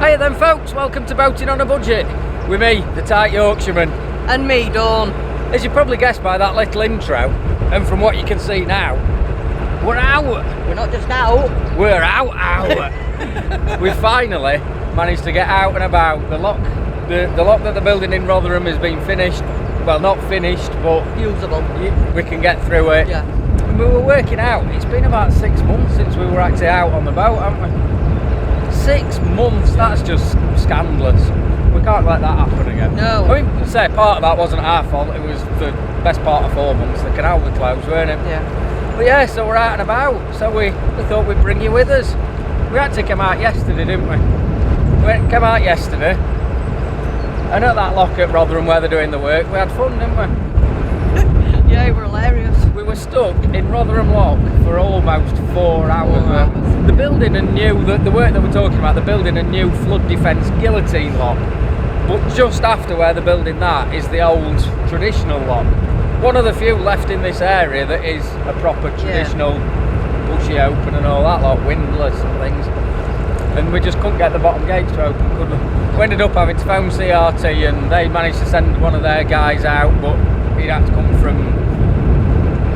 Hiya then folks, welcome to Boating on a Budget with me, the tight Yorkshireman. And me, Dawn. As you probably guessed by that little intro, and from what you can see now, we're out. We're not just out. We're out. We finally managed to get out and about. The lock that they're building in Rotherham has been finished. Well, not finished, but usable. We can get through it. Yeah. And we were working out. It's been about 6 months since we were actually out on the boat, haven't we? 6 months. That's just scandalous. We can't let that happen again. No. I mean, say part of that wasn't our fault. It was the best part of 4 months. The canal was closed, weren't it? Yeah. But yeah, so we're out and about. So we thought we'd bring you with us. We had to come out yesterday, didn't we? We came out yesterday. And at that lock at Rotherham where they're doing the work, we had fun, didn't we? Yeah, we were hilarious. We were stuck in Rotherham Lock for almost 4 hours. 4 hours. The building a new, the work that we're talking about, they're building a new flood defence guillotine lock. But just after where they're building that is the old traditional lock. One of the few left in this area that is a proper traditional bushy open and all that lot, windlass and things. And we just couldn't get the bottom gates to open, could we? We ended up having to phone CRT and they managed to send one of their guys out, but he'd had to come from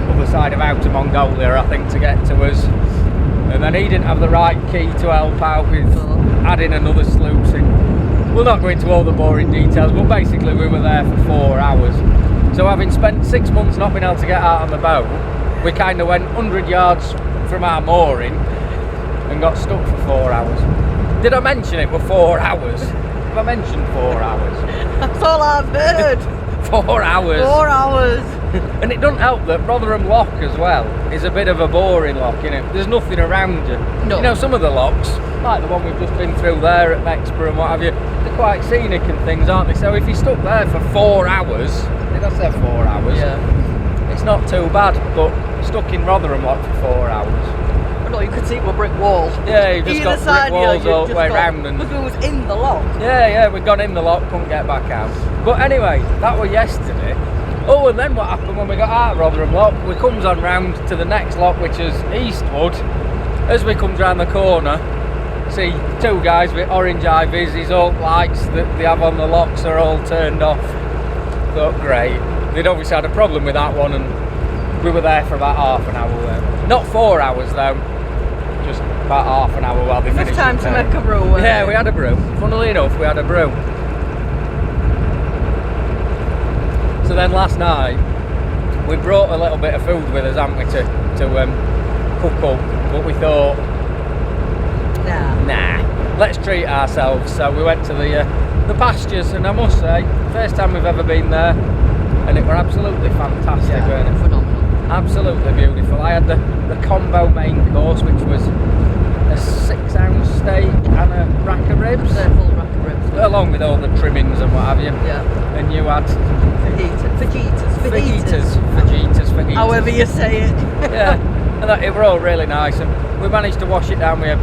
the other side of Outer Mongolia, I think, to get to us. And then he didn't have the right key to help out with adding another sluice in. We'll not go into all the boring details, but basically we were there for 4 hours. So having spent 6 months not being able to get out on the boat, we kind of went 100 yards from our mooring and got stuck for 4 hours. Did I mention it were 4 hours? Have I mentioned 4 hours? That's all I've heard. 4 hours. 4 hours. And it doesn't help that Rotherham Lock as well is a bit of a boring lock, innit? There's nothing around you. No. You know, some of the locks, like the one we've just been through there at Mexborough and what have you, they're quite scenic and things, aren't they? So if you're stuck there for 4 hours, did I say 4 hours? Yeah. It's not too bad, but stuck in Rotherham Lock for 4 hours. No, you could see it with brick walls. Yeah, you've just Either got brick walls all the way round. Because we was in the lock. Yeah, we'd gone in the lock, couldn't get back out. But anyway, that was yesterday. Oh, and then what happened when we got out of Rotherham Lock, we comes on round to the next lock, which is Eastwood. As we comes round the corner, see two guys with orange eye-vis, all lights that they have on the locks are all turned off. Thought, great. They'd obviously had a problem with that one, and we were there for about half an hour there. Not 4 hours though, just about half an hour while they finished. Enough time to make a brew. Yeah, we had a brew. Funnily enough, we had a brew. So then last night, we brought a little bit of food with us, haven't we, to cook up, but we thought, nah, let's treat ourselves. So we went to the pastures, and I must say, first time we've ever been there, and it were absolutely fantastic, weren't it? Phenomenal. Absolutely beautiful. I had the combo main course, which was a 6-ounce steak and a rack of ribs. They're full rack of ribs. Along with all the trimmings and what have you. Yeah. And you had fajitas. However you say it. Yeah. And it were all really nice, and we managed to wash it down with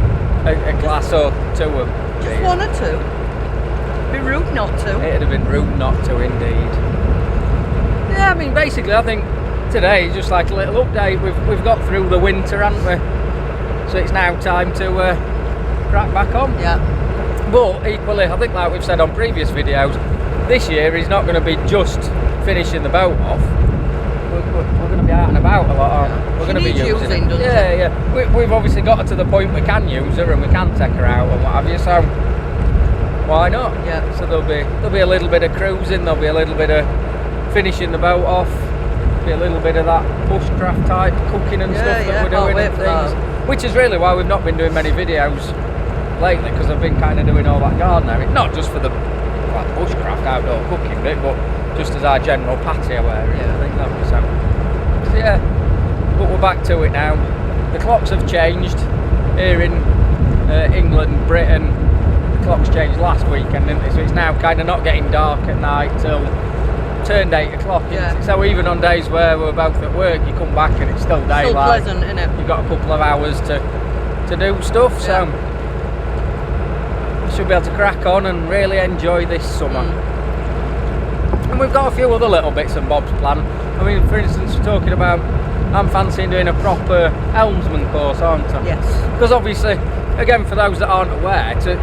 a glass or two of Just beer. 1 or 2. Be rude not to. It'd have been rude not to, indeed. Yeah, I mean, basically, I think today is just like a little update. We've got through the winter, haven't we? So it's now time to crack back on. Yeah. But equally, I think like we've said on previous videos, this year is not going to be just finishing the boat off. We're going to be out and about a lot, aren't we? We're going to be using it. Yeah. We've obviously got her to the point we can use her and we can take her out and what have you, so why not? Yeah. So there'll be a little bit of cruising, there'll be a little bit of finishing the boat off, be a little bit of that bushcraft type cooking and stuff that we're doing and things. Which is really why we've not been doing many videos lately, because I've been kind of doing all that gardening. Not just for the bushcraft outdoor cooking bit, but just as our general patio area. Yeah. I think that was so yeah. But we're back to it now. The clocks have changed here in England, Britain. The clocks changed last weekend, didn't they? So it's now kind of not getting dark at night till turned 8 o'clock. Yeah. So even on days where we're both at work, you come back and it's still daylight. Still pleasant, innit? You've got a couple of hours to do stuff, so we should be able to crack on and really enjoy this summer. And we've got a few other little bits and bobs planned. I mean, for instance, we're talking about, I'm fancying doing a proper Helmsman course, aren't I? Yes. Because obviously, again, for those that aren't aware, to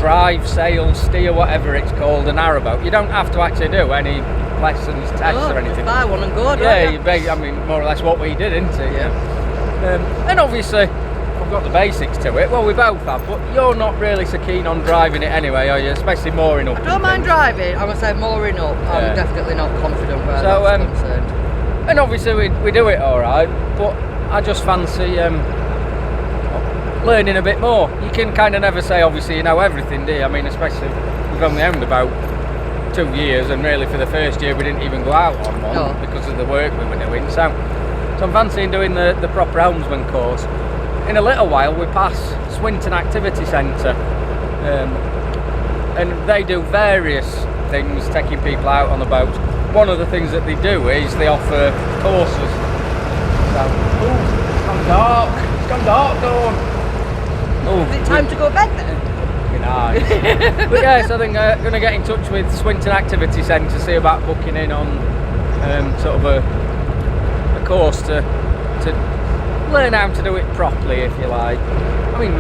drive, sail, steer, whatever it's called, a narrowboat, you don't have to actually do any lessons, tests or anything. Buy one and go, don't Yeah, you? I mean, more or less what we did, isn't it? Yeah. And obviously, I've got the basics to it. Well, we both have, but you're not really so keen on driving it anyway, are you? Especially mooring up. I don't mind driving. I'm going to say mooring up. Yeah. I'm definitely not confident where So, that's concerned. And obviously we do it all right, but I just fancy learning a bit more. You can kind of never say, obviously, you know everything, do you? I mean, especially we've only owned about 2 years, and really for the first year we didn't even go out on one because of the work we were doing. So I'm fancying doing the proper Helmsman course. In a little while we pass Swinton Activity Centre, and they do various things, taking people out on the boat. One of the things that they do is they offer courses. So, it's gone dark, Dawn. Is it time to go to bed then? Nice. But yes, I think I'm going to get in touch with Swinton Activity Centre, see about booking in on sort of a course to learn how to do it properly, if you like. I mean,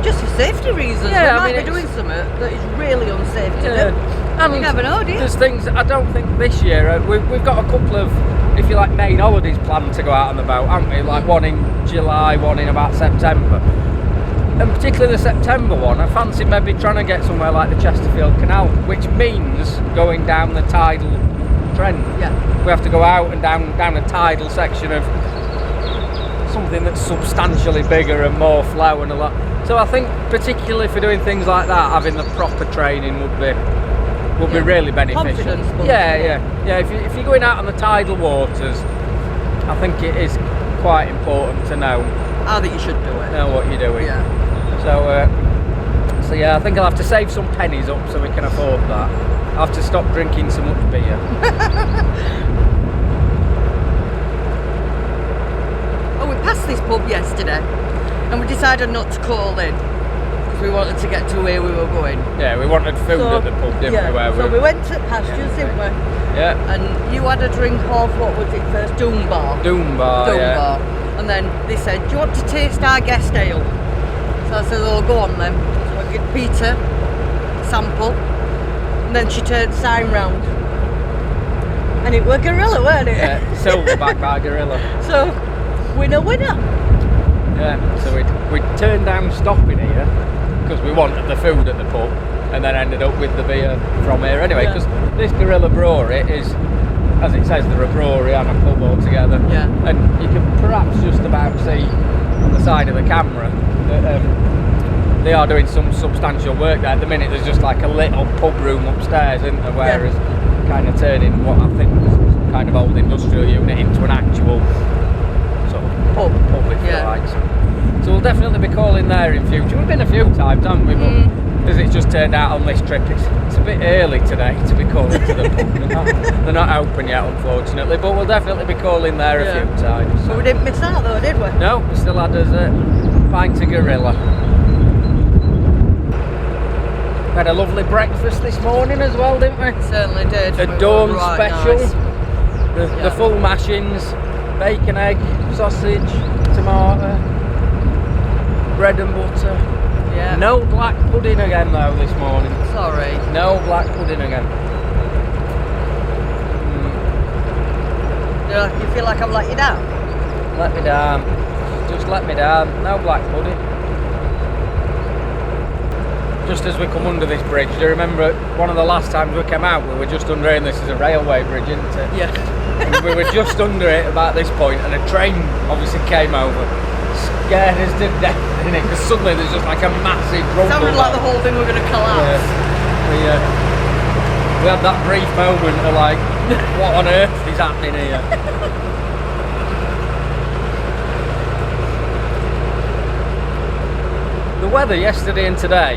just for safety reasons. Yeah, we I might mean, be doing something that is really unsafe to do. And you never know, do you? There's things, I don't think this year, we've got a couple of, if you like, main holidays planned to go out on the boat, haven't we? Like one in July, one in about September. And particularly the September one, I fancy maybe trying to get somewhere like the Chesterfield Canal, which means going down the tidal trend. Yeah. We have to go out and down a tidal section of something that's substantially bigger and more flow and a lot. So I think particularly for doing things like that, having the proper training would be really beneficial. Confidence boost. Yeah. If you're going out on the tidal waters, I think it is quite important to know How that you should do it. know what you're doing. Yeah. So yeah, I think I'll have to save some pennies up so we can afford that. I'll have to stop drinking so much beer. Oh, we passed this pub yesterday and we decided not to call in because we wanted to get to where we were going. Yeah, we wanted food at the pub, didn't we? So we went to Pastures, didn't we? Yeah. And you had a drink of, what was it first? Doom Bar. Doom Bar. And then they said, do you want to taste our guest ale? So I said, oh, go on then. So I give Peter a sample. And then she turned sign round. And it were Gorilla, weren't it? Yeah, Silverback by Gorilla. So, winner. Yeah, so we'd turned down stopping here because we wanted the food at the pub, and then ended up with the beer from here anyway, because this Gorilla Brewery is, as it says, they're a brewery and a pub all together. Yeah. And you can perhaps just about see on the side of the camera that they are doing some substantial work there. At the minute there's just like a little pub room upstairs, isn't there, whereas kind of turning what I think was some kind of old industrial unit into an actual sort of pub if you like. So we'll definitely be calling there in future. We've been a few times, haven't we? But as it's just turned out on this trip, it's a bit early today to be calling to the pub. They're not open yet, unfortunately, but we'll definitely be calling there a few times. But we didn't miss out though, did we? No, we still had us a pint of Gorilla. We had a lovely breakfast this morning as well, didn't we? Certainly did. A dawn special. Nice. The full mashings, bacon, egg, sausage, tomato, bread and butter. Yeah. No black pudding again though this morning. Sorry. No black pudding again. You feel like I've let you down? Let me down. Just let me down. No black pudding. Just as we come under this bridge, do you remember one of the last times we came out, we were just under it, and this is a railway bridge, isn't it? Yeah. And we were just under it about this point, and a train obviously came over. Scared us to death, didn't it? Because suddenly there's just like a massive rumble. Sounded like the whole thing were going to collapse. We had that brief moment of like, what on earth is happening here? The weather yesterday and today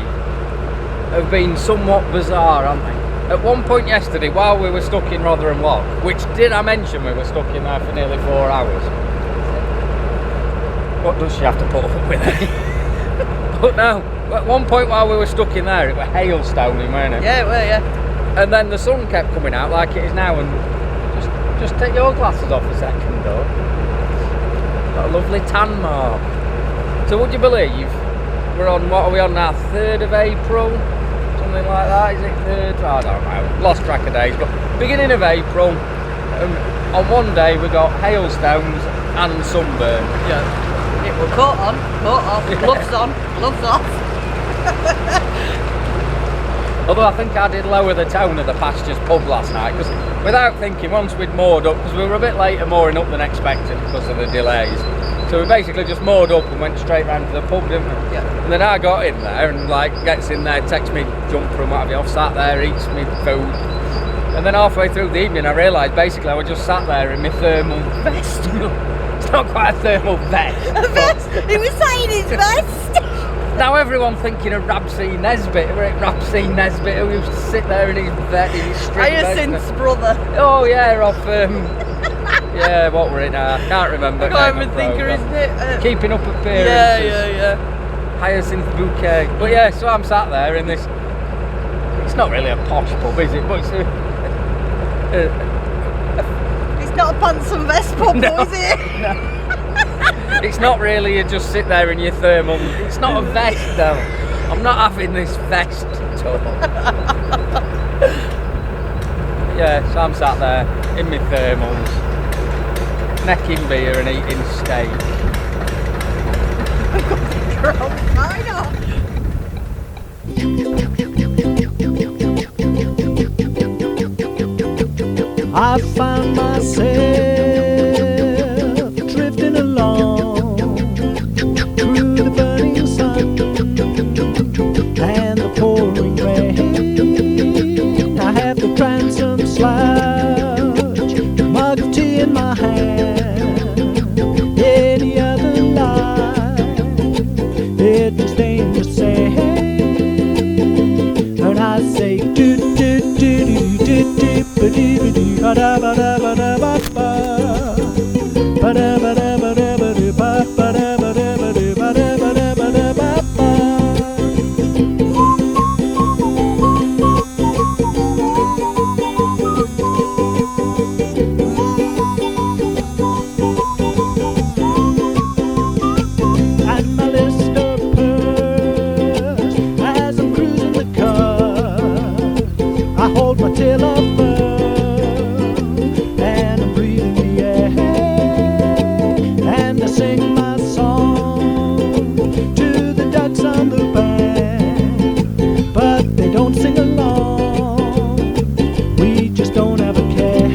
have been somewhat bizarre, haven't they? At one point yesterday, while we were stuck in Rotherham Lock, which did I mention we were stuck in there for nearly 4 hours? What does she have to put up with it? But no, at one point while we were stuck in there, it was hailstoning, weren't it? Yeah, it were, yeah. And then the sun kept coming out like it is now, and just take your glasses off a second, though. Got a lovely tan mark. So would you believe we're on, what are we on now, 3rd of April? something like that. Is it 3rd? I don't know. Lost track of days. But beginning of April, on one day we got hailstones and sunburn. Yeah. It was coat on, coat off, gloves on, gloves off. Although I think I did lower the tone of the Pastures pub last night, because without thinking, once we'd moored up, because we were a bit later mooring up than expected because of the delays, so we basically just moored up and went straight round to the pub, didn't we? Yeah. And then I got in there and like gets in there, takes me jumper and what have you off, sat there, eats me food. And then halfway through the evening I realised basically I was just sat there in my thermal vest. It's not quite a thermal vest. A vest? He was saying his vest. Now everyone thinking of Rabsy Nesbitt, Rabsy Nesbitt who used to sit there in his bed in his string vest. Hyacinth's brother. Oh yeah, off yeah, what were it now? I can't remember. I can't even think of his name. Keeping Up Appearances. Yeah. Hyacinth Bouquet. But yeah, so I'm sat there in this. It's not really a posh pub, is it? But it's It's not a pants and vest pub, No. is it? No. It's not really. You just sit there in your thermal. It's not a vest though. I'm not having this vest talk. Yeah, so I'm sat there in my thermals, necking beer and eating steak. I find myself drifting along through the burning sun and the pouring rain. I have the transom slouch, mug of tea in my hand. Any other life, it was dangerous, say, and I say, do do do do do do ba dee ba dee ba da ba da ba da ba ba ba da ba da ba da ba do ba ba da ba da ba do ba da ba da ba da ba ba. And my lister purrs as I'm cruising the car. I hold my tail up and I'm breathing the air, and I sing my song to the ducks on the bank, but they don't sing along. We just don't ever care.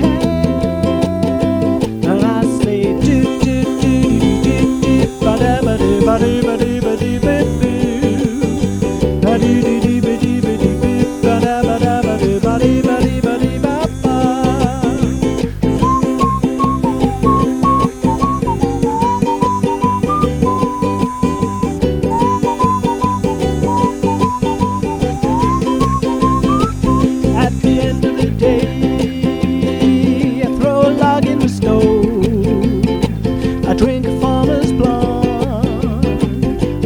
And I say do do do do do ba da ba do ba do ba do ba do ba do ba do do do ba do ba do ba da ba da ba do ba do ba do ba do ba ba. At the end of the day, I throw a log in the stove. I drink a farmer's blonde.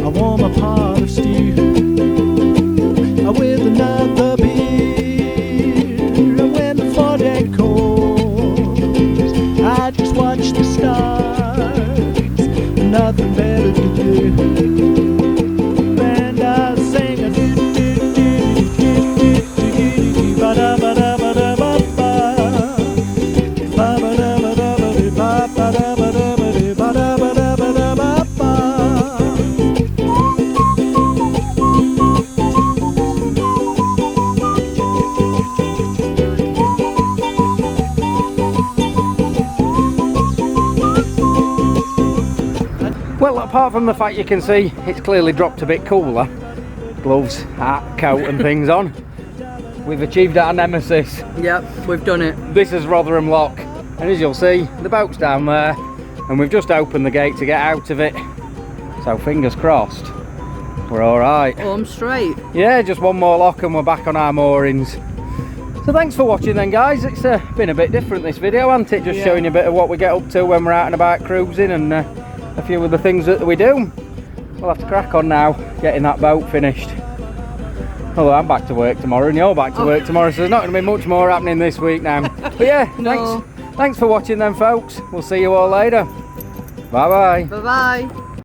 I warm a pot of stew with another beer. And when the foredeck calls, I just watch the stars. Nothing better to do. And I sing a do do do do do do do do ba da ba da ba da ba ba ba ba da ba da ba do ba ba da ba da ba do ba da ba da ba da ba ba. Well, apart from the fact you can see it's clearly dropped a bit cooler, gloves, hat, coat and things on, we've achieved our nemesis. Yep, we've done it. This is Rotherham Lock, and as you'll see, the boat's down there, and we've just opened the gate to get out of it. So fingers crossed, we're all right. Home straight. Yeah, just one more lock and we're back on our moorings. So thanks for watching then, guys. It's been a bit different this video, hasn't it? Just showing you a bit of what we get up to when we're out and about cruising, and a few of the things that we do. We'll have to crack on now, getting that boat finished. Although I'm back to work tomorrow and you're back to work tomorrow, so there's not going to be much more happening this week now. But yeah, No. thanks for watching then, folks. We'll see you all later. Bye bye. Bye bye.